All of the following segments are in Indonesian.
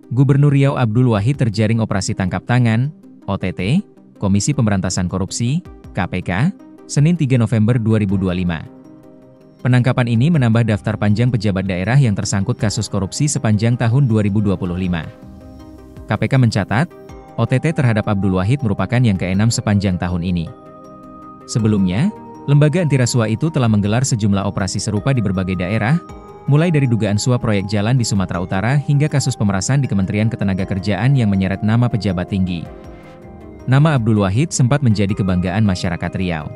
Gubernur Riau Abdul Wahid terjaring operasi tangkap tangan, OTT, Komisi Pemberantasan Korupsi, KPK, Senin 3 November 2025. Penangkapan ini menambah daftar panjang pejabat daerah yang tersangkut kasus korupsi sepanjang tahun 2025. KPK mencatat, OTT terhadap Abdul Wahid merupakan yang ke-6 sepanjang tahun ini. Sebelumnya, lembaga antirasuah itu telah menggelar sejumlah operasi serupa di berbagai daerah, mulai dari dugaan suap proyek jalan di Sumatera Utara hingga kasus pemerasan di Kementerian Ketenagakerjaan yang menyeret nama pejabat tinggi. Nama Abdul Wahid sempat menjadi kebanggaan masyarakat Riau.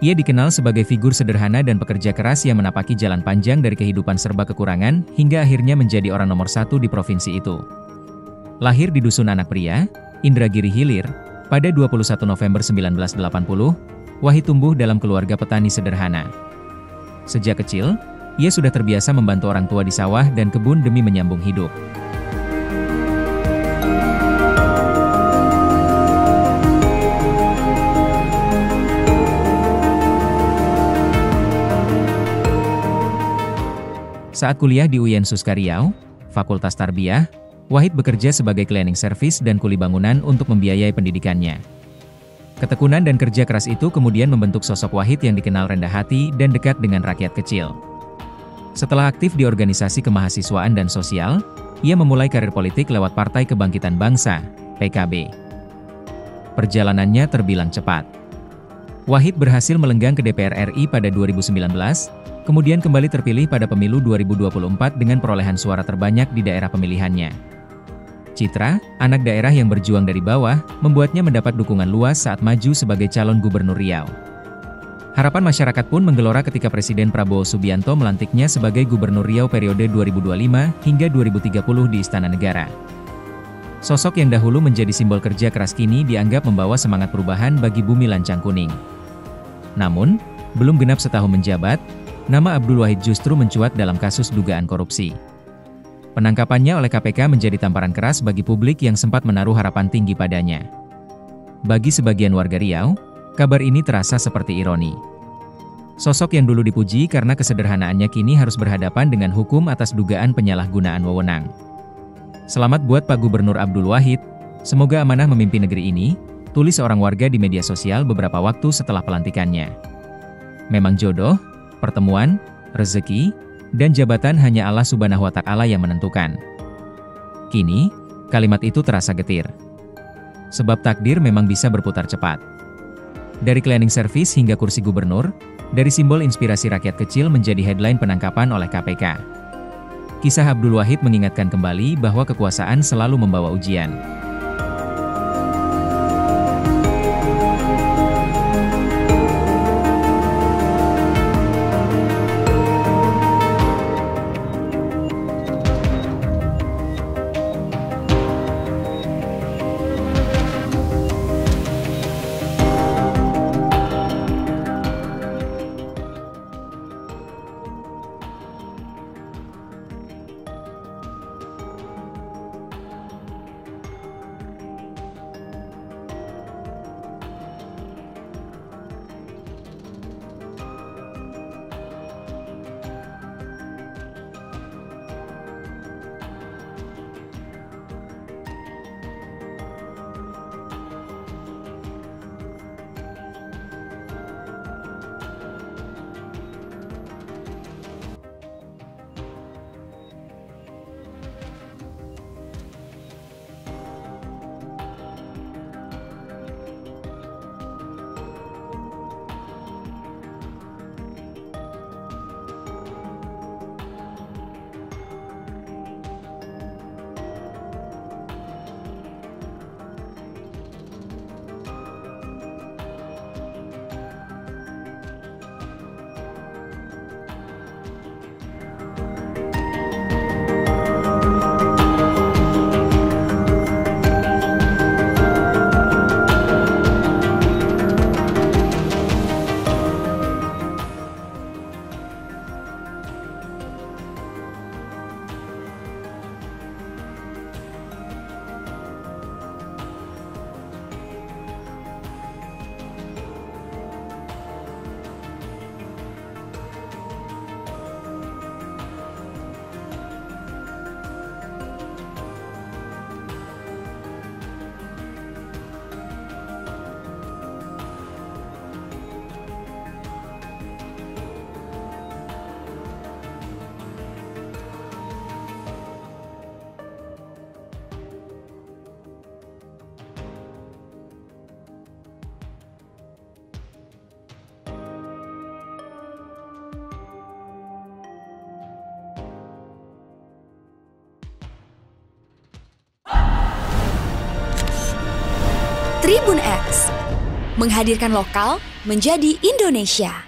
Ia dikenal sebagai figur sederhana dan pekerja keras yang menapaki jalan panjang dari kehidupan serba kekurangan hingga akhirnya menjadi orang nomor 1 di provinsi itu. Lahir di Dusun Anak Pria, Indragiri Hilir, pada 21 November 1980, Wahid tumbuh dalam keluarga petani sederhana. Sejak kecil, ia sudah terbiasa membantu orang tua di sawah dan kebun demi menyambung hidup. Saat kuliah di UIN Suska Riau, Fakultas Tarbiyah, Wahid bekerja sebagai cleaning service dan kuli bangunan untuk membiayai pendidikannya. Ketekunan dan kerja keras itu kemudian membentuk sosok Wahid yang dikenal rendah hati dan dekat dengan rakyat kecil. Setelah aktif di organisasi kemahasiswaan dan sosial, ia memulai karir politik lewat Partai Kebangkitan Bangsa, PKB. Perjalanannya terbilang cepat. Wahid berhasil melenggang ke DPR RI pada 2019, kemudian kembali terpilih pada pemilu 2024 dengan perolehan suara terbanyak di daerah pemilihannya. Citra, anak daerah yang berjuang dari bawah, membuatnya mendapat dukungan luas saat maju sebagai calon gubernur Riau. Harapan masyarakat pun menggelora ketika Presiden Prabowo Subianto melantiknya sebagai Gubernur Riau periode 2025 hingga 2030 di Istana Negara. Sosok yang dahulu menjadi simbol kerja keras kini dianggap membawa semangat perubahan bagi bumi lancang kuning. Namun, belum genap setahun menjabat, nama Abdul Wahid justru mencuat dalam kasus dugaan korupsi. Penangkapannya oleh KPK menjadi tamparan keras bagi publik yang sempat menaruh harapan tinggi padanya. Bagi sebagian warga Riau, kabar ini terasa seperti ironi. Sosok yang dulu dipuji karena kesederhanaannya kini harus berhadapan dengan hukum atas dugaan penyalahgunaan wewenang. Selamat buat Pak Gubernur Abdul Wahid, semoga amanah memimpin negeri ini, tulis seorang warga di media sosial beberapa waktu setelah pelantikannya. Memang jodoh, pertemuan, rezeki, dan jabatan hanya Allah Subhanahu wa Ta'ala yang menentukan. Kini, kalimat itu terasa getir. Sebab takdir memang bisa berputar cepat. Dari cleaning service hingga kursi gubernur, dari simbol inspirasi rakyat kecil menjadi headline penangkapan oleh KPK. Kisah Abdul Wahid mengingatkan kembali bahwa kekuasaan selalu membawa ujian. Tribun X, menghadirkan lokal menjadi Indonesia.